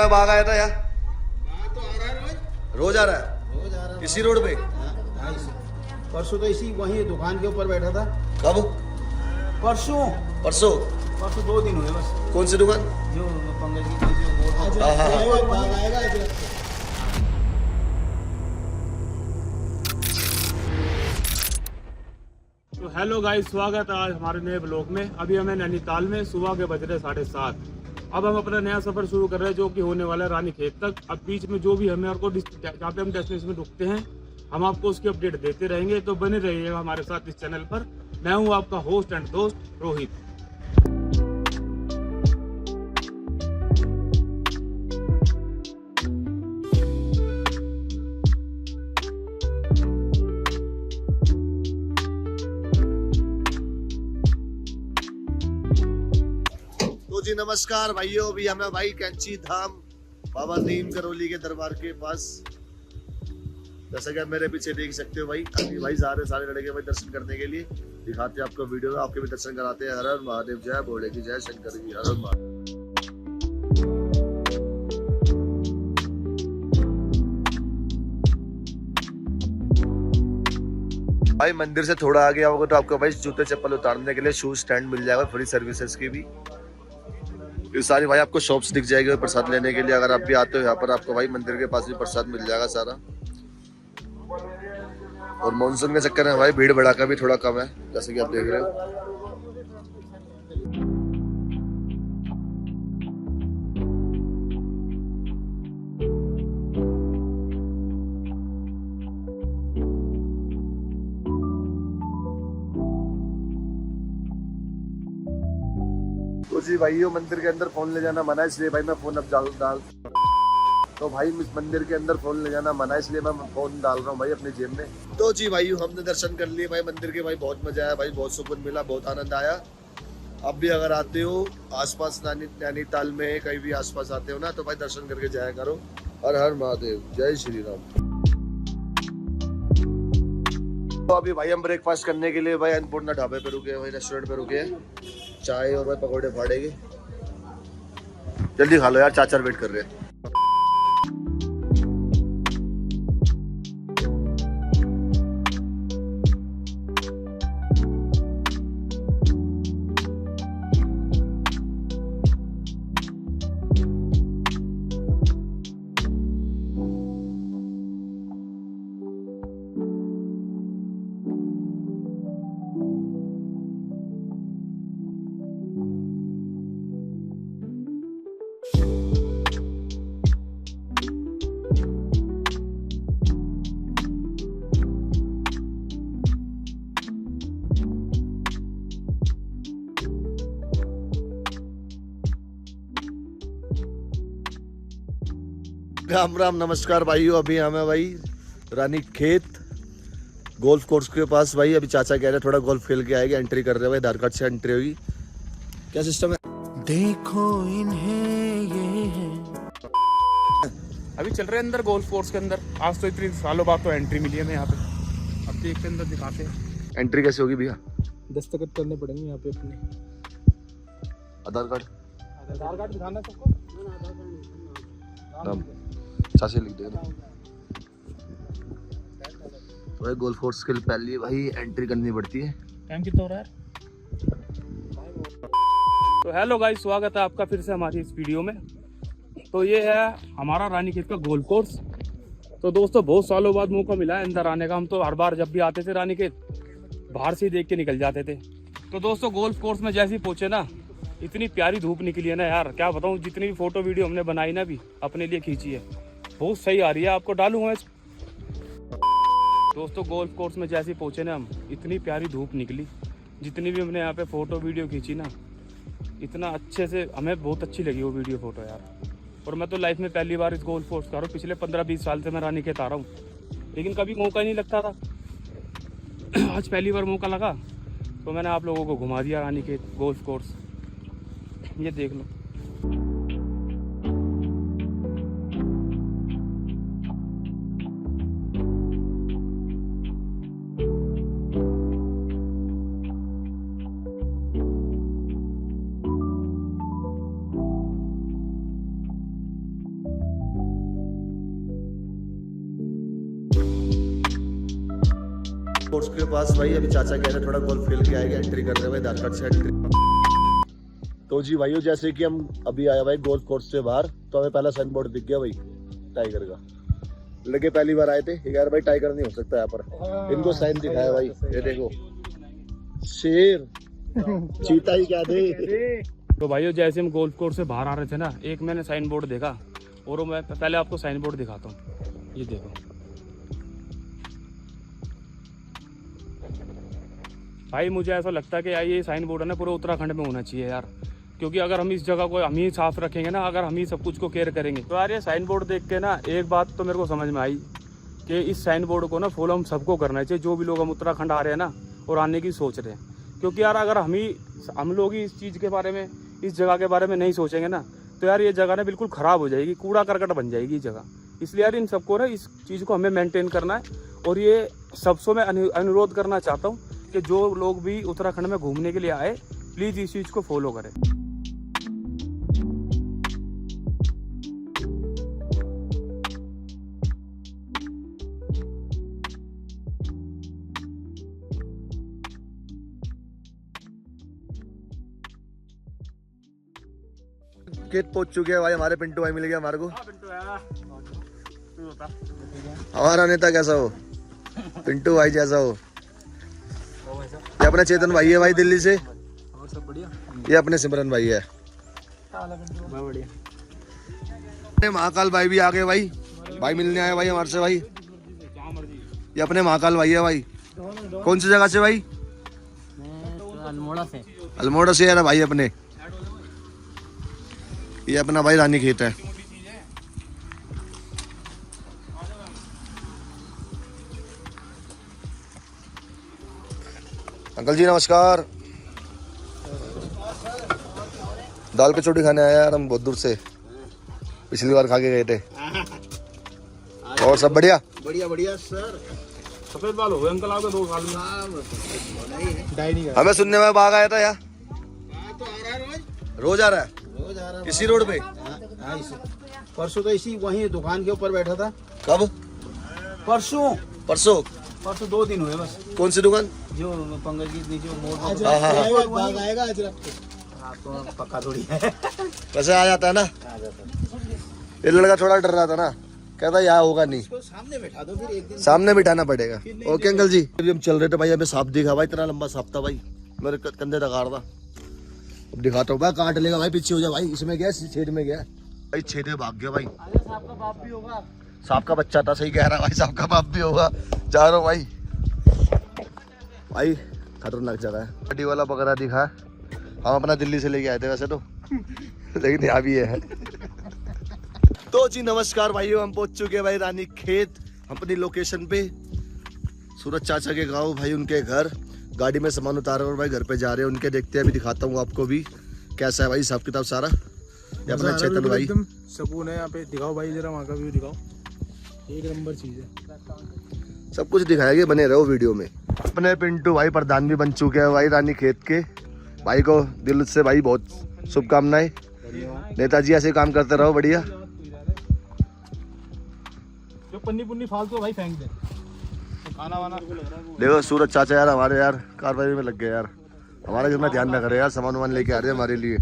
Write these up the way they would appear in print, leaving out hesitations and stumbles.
समय भाग आया था यार? तो आ रहा है रोज। रोज आ रहा है? रोज आ रहा है। इसी रोड पे? हाँ, परसों तो इसी वहीं दुकान के ऊपर बैठा था। कब? परसों परसों? परसों 2 दिन हुए बस। कौन सी दुकान? जो पंकज की जो बोर्ड हाँ, हाँ, हाँ। आएगा ऐसे। तो हेलो गाइस, स्वागत है आज हमारे नए ब्लॉग में। अभी हमें नैनीताल में सुबह के बज रहे 7:30। अब हम अपना नया सफर शुरू कर रहे हैं जो कि होने वाला है रानीखेत तक। अब बीच में जो भी हमें और को जहाँ पे हम डेस्टिनेशन में रुकते हैं हम आपको उसकी अपडेट देते रहेंगे, तो बने रहिएगा हमारे साथ इस चैनल पर। मैं हूँ आपका होस्ट एंड दोस्त रोहित। तो जी नमस्कार भाइयों, अभी हमें भाई कैंची धाम बाबा नीम करौली के दरबार के पास, जैसा कि आप मेरे पीछे देख सकते हो भाई, अभी भाई सारे लड़के भाई दर्शन करने के लिए दिखाते हैं आपको वीडियो में, आपके भी दर्शन कराते हैं। हर हर महादेव, जय भोले की जय, शंकर की हर हर महादेव। भाई मंदिर से थोड़ा आगे आओगे तो आपको भाई जूते चप्पल उतारने के लिए शूज स्टैंड मिल जाएगा, फ्री सर्विसेज की भी। ये सारी भाई आपको शॉप्स दिख जाएगी प्रसाद लेने के लिए। अगर आप भी आते हो यहाँ पर आपको भाई मंदिर के पास भी प्रसाद मिल जाएगा सारा। और मानसून के चक्कर में भाई भीड़ भड़ाका भी थोड़ा कम है, जैसे कि आप देख रहे हो। तो जी भाइयों, मंदिर के अंदर फोन ले जाना मना है, इसलिए भाई मैं फोन अब डाल तो भाई मंदिर के अंदर फोन ले जाना मना है, इसलिए मैं फोन डाल रहा हूँ भाई अपनी जेब में। तो जी भाइयों, हमने दर्शन कर लिए भाई मंदिर के। भाई बहुत मजा आया भाई, बहुत सुकून मिला, बहुत आनंद आया। अब भी अगर आते हो आसपास नैनीताल में कहीं भी आसपास आते हो ना, तो भाई दर्शन करके जाया करो। हर हर महादेव, जय श्री राम। तो अभी भाई हम ब्रेकफास्ट करने के लिए भाई अन्नपूर्णा ढाबे पे रुके हैं, भाई रेस्टोरेंट पे रुके हैं। चाय और भाई पकौड़े फाड़ेंगे, जल्दी खा लो यार, चाचा वेट कर रहे हैं। राम राम, नमस्कार भाइयों। अभी हमें भाई रानीखेत गोल्फ कोर्स के पास भाई, अभी चाचा कह रहे थोड़ा गोल्फ खेल के आएंगे, एंट्री कर रहे हैं भाई, आधार कार्ड से एंट्री होगी। क्या सिस्टम है? देखो इन्हें ये है। अभी चल रहे हैं अंदर गोल्फ कोर्स के अंदर। आज तो इतनी सालों बाद तो एंट्री मिली है हमें यहाँ पे। अब देखते अंदर दिखाते हैं। एंट्री कैसे होगी भैया? दस्तखत करने पड़ेंगे यहाँ पे अपने। आधार कार्ड दिखाना सबको। नाम चाचा लिख देगा। तो भाई गोल्फ कोर्स के लिए पहले भाई एंट्री करनी पड़ती है। टाइम कितना हो रहा है? तो हेलो गाइस, स्वागत है आपका फिर से हमारी इस वीडियो में। तो ये है हमारा रानीखेत का गोल्फ कोर्स। तो दोस्तों बहुत सालों बाद मौका मिला है अंदर आने का। हम तो हर बार जब भी आते थे रानीखेत बाहर से ही देख के निकल जाते थे। तो दोस्तों गोल्फ कोर्स में जैसे ही पहुंचे ना, इतनी प्यारी धूप निकली है ना यार, क्या बताऊं। जितनी भी फोटो वीडियो हमने बनाई ना भी अपने लिए खींची है, बहुत सही आ रही है। आपको डालूंगा मैं दोस्तों। गोल्फ कोर्स में जैसे ही पहुंचे ना हम, इतनी प्यारी धूप निकली। जितनी भी हमने यहाँ पे फोटो वीडियो खींची ना, इतना अच्छे से हमें बहुत अच्छी लगी वो वीडियो फोटो यार। और मैं तो लाइफ में पहली बार इस गोल्फ कोर्स कर रहा हूँ। पिछले 15-20 साल से मैं रानीखेत आ रहा हूँ, लेकिन कभी मौका ही नहीं लगता था। आज पहली बार मौका लगा तो मैंने आप लोगों को घुमा दिया रानीखेत गोल्फ कोर्स। ये देख लो। कोर्स के पास भाई अभी चाचा कह रहे थोड़ा गोल्फ खेल के आएगा, एंट्री कर रहे भाई, आधार कार्ड से एंट्री। तो जी भाइयों जैसे कि हम अभी आए भाई गोल्फ कोर्स से बाहर, तो हमें पहला साइन बोर्ड दिख गया भाई टाइगर का। लड़के पहली बार आए थे, यार भाई टाइगर नहीं हो सकता यहाँ पर, इनको साइन दिखाया भाई, ये देखो शेर चीता ही क्या थे। तो भाइयों जैसे हम गोल्फ कोर्स से बाहर आ रहे थे ना, एक मैंने साइन बोर्ड देखा, और वो मैं पहले आपको साइन बोर्ड दिखाता हूँ, ये देखो। भाई मुझे ऐसा लगता है कि यार ये साइन बोर्ड है ना पूरे उत्तराखंड में होना चाहिए यार, क्योंकि अगर हम इस जगह को हम ही साफ रखेंगे ना, अगर हम ही सब कुछ को केयर करेंगे, तो यार ये साइन बोर्ड देख के ना एक बात तो मेरे को समझ में आई कि इस साइन बोर्ड को ना फॉलो हम सबको करना चाहिए, जो भी लोग हम उत्तराखंड आ रहे हैं ना और आने की सोच रहे हैं। क्योंकि यार अगर हम लोग ही इस चीज़ के बारे में, इस जगह के बारे में नहीं सोचेंगे ना, तो यार ये जगह ना बिल्कुल ख़राब हो जाएगी, कूड़ा करकट बन जाएगी जगह। इसलिए यार इन सबको ना इस चीज़ को हमें मेंटेन करना है, और ये सबसे मैं अनुरोध करना चाहता हूँ कि जो लोग भी उत्तराखंड में घूमने के लिए आए, प्लीज़ इस चीज़ को फॉलो करें। खेत पहुंच चुके हैं भाई, हमारे पिंटू भाई मिल गया हमारे को। हमारा नेता कैसा हो, पिंटू भाई जैसा हो। ये अपना चेतन भाई है भाई दिल्ली से, और सब बढ़िया। ये अपने सिमरन भाई है। बढ़िया। महाकाल भाई भी आ गए भाई, भाई मिलने आए भाई हमारे से भाई। ये अपने महाकाल भाई है भाई। कौन सी जगह से भाई? अल्मोड़ा से। अल्मोड़ा से यार भाई अपने। ये अपना भाई रानी खेत है। अंकल जी नमस्कार। दाल कचौड़ी खाने आए यार हम बहुत दूर से, पिछली बार खा के गए थे। और सब बढ़िया? बढ़िया बढ़िया सर। सफेद बाल हो गए अंकल आपके 2 साल में। हमें सुनने में बाघ आया था यार, तो आ रहा है रोज आ रहा है रोज आ रहा है इसी रोड पे। हाँ, परसों तो इसी वहीं दुकान के ऊपर बैठा था। कब? परसों परसों 2 दिन हुए बस। कौन सी दुकान? जो पंकज जी नीचे मोड़ हाँ, हाँ, हाँ। आएगा आज हाँ तो पक्का थोड़ी है। वैसे आ जाता है ना। ये लड़का थोड़ा डर रहा था ना, कहता यहाँ होगा नहीं, इसको सामने बैठा दो फिर एक दिन। सामने बिठाना पड़ेगा। ओके अंकल जी। अभी हम चल रहे थे भाई, हमें सांप दिखा भाई, इतना लंबा सांप था भाई, मेरे कंधे तक आ रहा था। अब दिखाता हूँ भाई, काट लेगा भाई, पीछे हो जा भाई। इसमें गया, छेद में गया भाई, छेद में भाग गया भाई। सांप का बाप भी होगा। सांप का बच्चा था, सही कह रहा भाई, सांप का बाप भी होगा। जा रहा हूँ भाई, भाई खतरनाक जगह है। गड्डी वाला बकरा दिखा, हम अपना दिल्ली से लेके आए थे वैसे तो, लेकिन यहाँ भी है। तो जी नमस्कार भाइयों, हम पहुंच चुके हैं भाई रानी खेत, अपनी लोकेशन पे, सूरज चाचा के गांव भाई, उनके घर। गाड़ी में सामान उतारे और भाई घर पे जा रहे हैं उनके, देखते हैं अभी, दिखाता हूँ आपको भी कैसा है भाई हिसाब किताब सारा। ये अपना चेतन भाई, एकदम सुकून है यहाँ पे। दिखाओ भाई जरा वहाँ का व्यू दिखाओ, एक नंबर चीज है। सब कुछ दिखाएंगे, बने रहो वीडियो में। अपने पिंटू भाई प्रधान भी बन चुके हैं भाई रानी खेत के। भाई को दिल से भाई बहुत शुभकामनाएं, नेताजी ऐसे काम करते रहो, बढ़िया। जो पन्नी पुन्नी फालतू भाई फेंक दे, खाना वाना। देखो सूरज चाचा यार हमारे यार कार्रवाई में लग गए यार, हमारा कितना ध्यान ना करे यार, सामान वामान लेके आ रहे हैं हमारे लिए।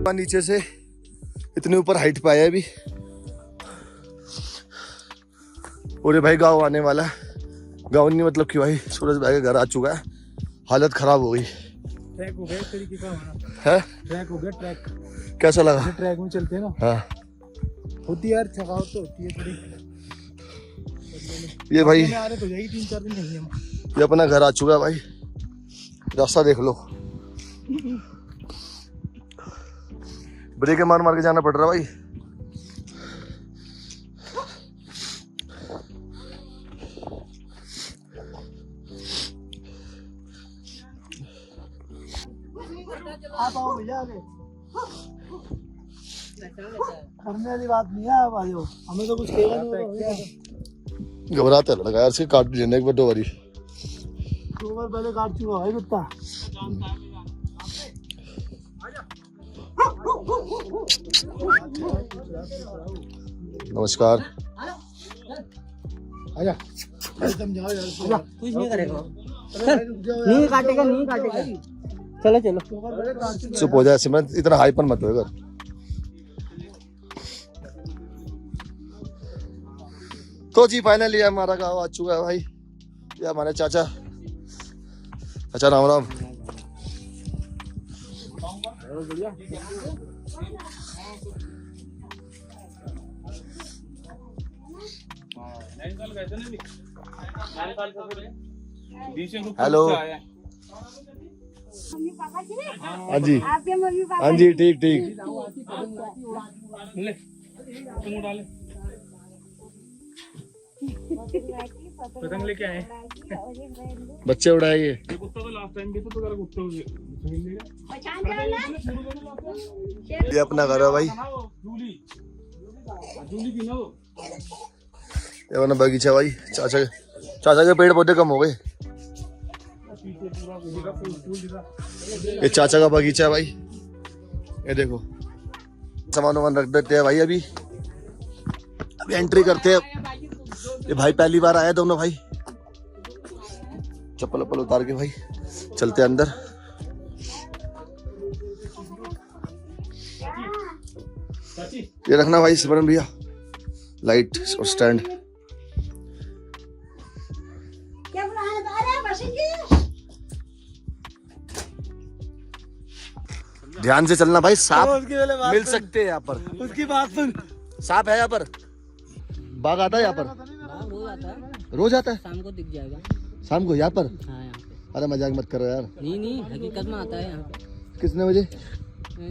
नीचे से इतने ऊपर हाइट पे आया अभी, और भाई गांव आने वाला है। गांव नहीं मतलब कि भाई सूरज भाई का घर आ चुका है, हालत खराब हो गई। ट्रैक हो गया इस तरीके का है, ट्रैक हो गया। ट्रैक कैसा लगा? ट्रैक में चलते हैं ना। हाँ होती है यार, थकावट तो होती है थोड़ी। ये भाई आ रहे तो जाएगी 3-4 दिन नहीं हम। ये अपना घर आ चुका है भाई, रास्ता देख लो। ब्रेक मार मार के जाना पड़ रहा है भाई। आप आओ भैया आगे, करने वाली बात नहीं है। आप आ जाओ, हमें तो कुछ कहेगा नहीं। घबराता है लड़का यार, से काट लेने एक बार 2 बारी। 2 बार पहले काट चुका भाई कुत्ता। नमस्कार। आजा, समझाओ यार। कुछ नहीं करेगा, नहीं काटेगा, नहीं काटेगा। चलो चलो, चुप हो जाए सिमरन, इतना हाइपर मत हो यार। तो जी फाइनली हमारा गाँव आ चुका है भाई। ये हमारे चाचा, अच्छा राम राम। हेलो, हाँ जी, हाँ जी, ठीक ठीक। पतंग लेके आए, बच्चे उड़ाएंगे। कुत्ता तो लास्ट टाइम भी तो तेरा कुत्ते हो गए। ये अपना घर है भाई। ये अपना बगीचा भाई। चाचा के पेड़ पौधे कम हो गए। ये चाचा का बगीचा है भाई। ये देखो, सामान वामान रख देते हैं भाई। अभी एंट्री करते हैं। ये भाई पहली बार आया दोनों भाई। चप्पल वप्पल उतार के भाई चलते हैं अंदर। ये रखना भाई सिमरन भैया, लाइट और स्टैंड। ध्यान से चलना भाई, सांप मिल सकते हैं यहाँ पर। उसकी बात सुन, सांप है यहाँ पर। बाघ आता है यहाँ पर, रोज आता है, रोज आता है। शाम को दिख जाएगा। शाम को यहाँ पर? हाँ यहाँ पे। अरे मजाक मत करो यार। नहीं हकीकत में आता है यहाँ पे। कितने बजे?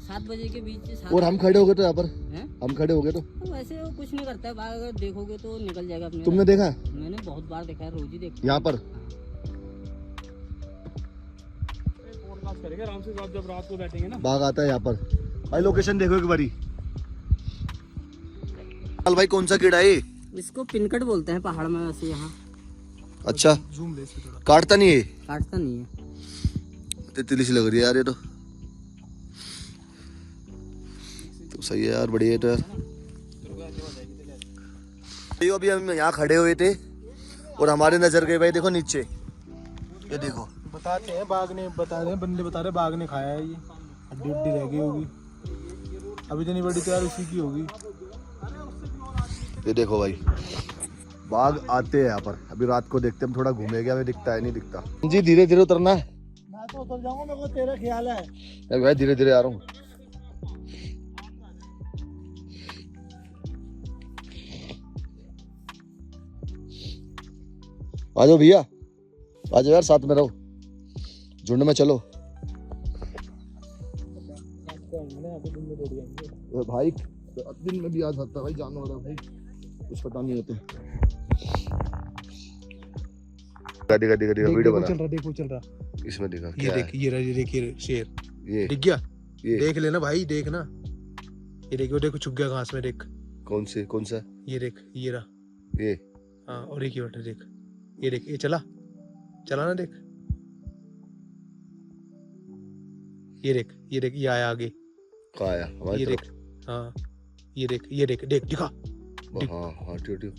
7 बजे के बीच। और हम खड़े हो गए तो यहाँ पर, हैं? हम खड़े हो गए तो वैसे वो कुछ नहीं करता है, बाहर अगर देखोगे तो निकल जाएगा अपने। तुमने देखा है? मैंने बहुत बार देखा है, रोज ही देखा यहाँ पर करेंगे आराम से, जब रात को बैठेंगे ना। बाघ आता है यहाँ पर भाई। लोकेशन देखो एक बारी। भाई कौन सा कीड़ा है ये? इसको पिनकट बोलते हैं पहाड़ में वैसे यहाँ। अच्छा, झूम ले इसको थोड़ा। काटता नहीं है? काटता नहीं है। तितली सी लग रही है यार ये तो सही है यार, बढ़िया है तो यार। अभी हम यहाँ खड़े हुए थे और हमारे नजर गए भाई, देखो नीचे, ये देखो। बताते हैं बाघ ने, बता रहे हैं बंदे, बता रहे बाघ ने खाया है ये। हड्डी हड्डी रह गई होगी, अभी इतनी बड़ी तो यार उसी की होगी। ये देखो भाई, बाघ आते हैं यहाँ पर। अभी रात को देखते हम, थोड़ा घूमेंगे, हमें दिखता है नहीं दिखता जी। धीरे धीरे उतरना है। मैं तो उतर जाऊंगा, मेरे को तेरा ख्याल है। भाई धीरे धीरे आ रहा हूँ। आ जाओ भैया, आ जाओ यार, साथ में रहो, झुंड में चलो। भाई दिन में भी आ सकता है भाई, जानवर है भाई, कुछ पता नहीं होते। गाड़ी वीडियो बना। चल रहा, देखो चल रहा। इसमें दिखा ये क्या देख, है? ये रहा, ये देख, ये शेर ये दिख गया। ये देख लेना भाई, देखना। ये देखो, देखो छुप गया घास में, देख। कौन सा? ये देख, ये रहा। ये हाँ, और एक ही बैठा, देख, ये देख, ये चला ना, देख, ये देख, ये देख, ये आया आगे। कहाँ आया? हमारी ये तरफ? देख, हाँ, ये देख, ये देख, देख, दिखा। हाँ ट्यू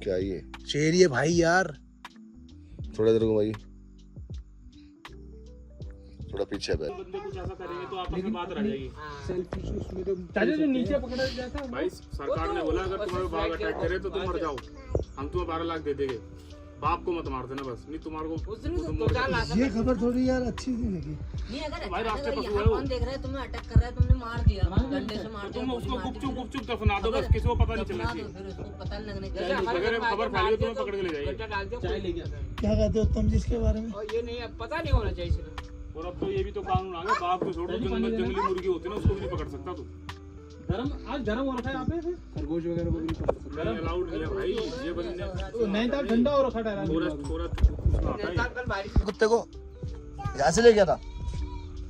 क्या ये? शेर ये भाई यार। थोड़ा देर घुमाइए, थोड़ा पीछे बैठ। बंदे कुछ ऐसा करेंगे तो आपस में बात रह जाएगी। चाचा जो नीचे पकड़ा जाता है भाई सरकार ने बोला अगर तुम्हारे बाघ अटैक करे तो तुम मर जाओ, हम तुम्हें 12 लाख दे देंगे। बाप को मत मार देना बस, नहीं तुम्हारे को ये खबर थोड़ी यार अच्छी नहीं लगी। नहीं अगर भाई रास्ते पर यहाँ हुआ है वो। कौन देख रहा है, तुम्हें अटैक कर रहा है, तुमने मार दिया, डंडे से मार दिया, तुम उसको गोली मार दी, गुपचुप दफना दो बस, किसी को पता नहीं चलना दफना दो, चाहिए। फिर उसको पता नहीं लगने अगर चाहिए। खबर फैल गई तो तुम्हें पकड़ के ले जाएगी। क्या कहते हो उत्तम जी इसके बारे में? ये नहीं पता नहीं होना चाहिए सिर्फ। और अब तो ये भी तो कानून आ गया, बाप को छोड़ो, जंगली मुर्गी होती है ना, उसको भी नहीं पकड़ सकता तू। आज गर्म हो रखा है यहाँ पे, खरगोश वगैरह को भी नहीं पकड़ सकते। अलाउड नहीं है भाई, ये बंदे नहीं था, ठंडा हो रखा है। कल बारिश कुत्ते को यहाँ से ले गया था।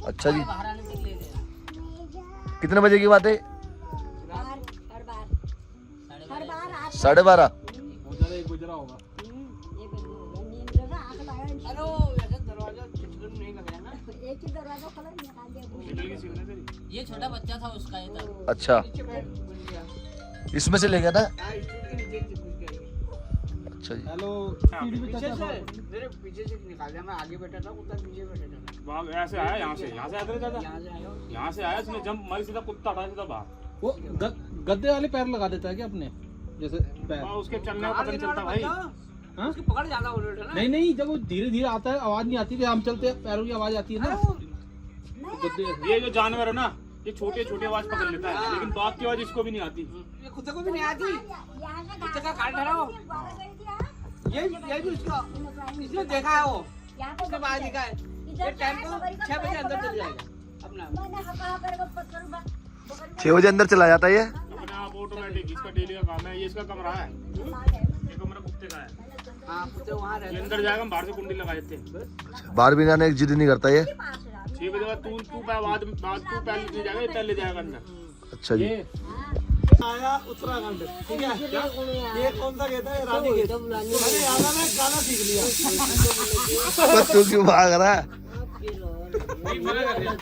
अच्छा जी, बाहर आने से ले गया। कितने बजे की बात है? हर बार 12:30। एक गुजरा होगा। हेलो ऐसा दरवाजा चिटकन नहीं लगाया ना। ये छोटा बच्चा था उसका, ये था। अच्छा, इसमें से ले गया था। अच्छा जी, हेलो, पीछे से मेरे पीछे से निकाला, मैं आगे बैठा था, कुत्ता पीछे बैठा था। बाप ऐसे आया, यहाँ से आया था ज्यादा, यहाँ से आया यहाँ से आया, इसने जंप मारी, सीधा कुत्ता हटा सीधा बाहर। वो गद्दे वाले पैर लगा देता है क्या अपने जैसे पैर? और उसके चलने का पता नहीं चलता भाई। हाँ? उसकी पकड़ ज्यादा हो रही है ना। नहीं नहीं, जब वो धीरे धीरे आता है आवाज नहीं आती, हम चलते हैं पैरों की आवाज आती है ना। गद्दे ये जो जानवर है ना, ये छोटे छोटे आवाज पकड़ लेता है, लेकिन बाप की आवाज इसको भी नहीं आती। ये कुत्ते को भी नहीं आती, कुत्ते का काट रहा हो। ये भी उसका इसने देखा है, वो उसके बाद देखा है। ये टाइम को 6 बजे अंदर चल जाएगा अपना। 6 बजे अंदर चला जाता है ये। अपने आप ऑटोमेटिक, इसका डेली का काम है। ये इसका कमरा है, ये कमरा कुत्ते का है। हाँ कुत्ते वहाँ ये रहते अंदर जाएगा, हम बाहर से कुंडी लगा देते हैं। बाहर भी जाने की जिद नहीं करता ये। 6 बजे बाद तू पहले ले जाएगा, ये पहले जाएगा अंदर। अच्छा जी, आया उत्तराखंड, ठीक है। ये कौन सा कहता है? रानी खेत। मैंने याद है, मैं गाना सीख लिया। तू क्यों भाग रहा है? नहीं, मना कर दिया।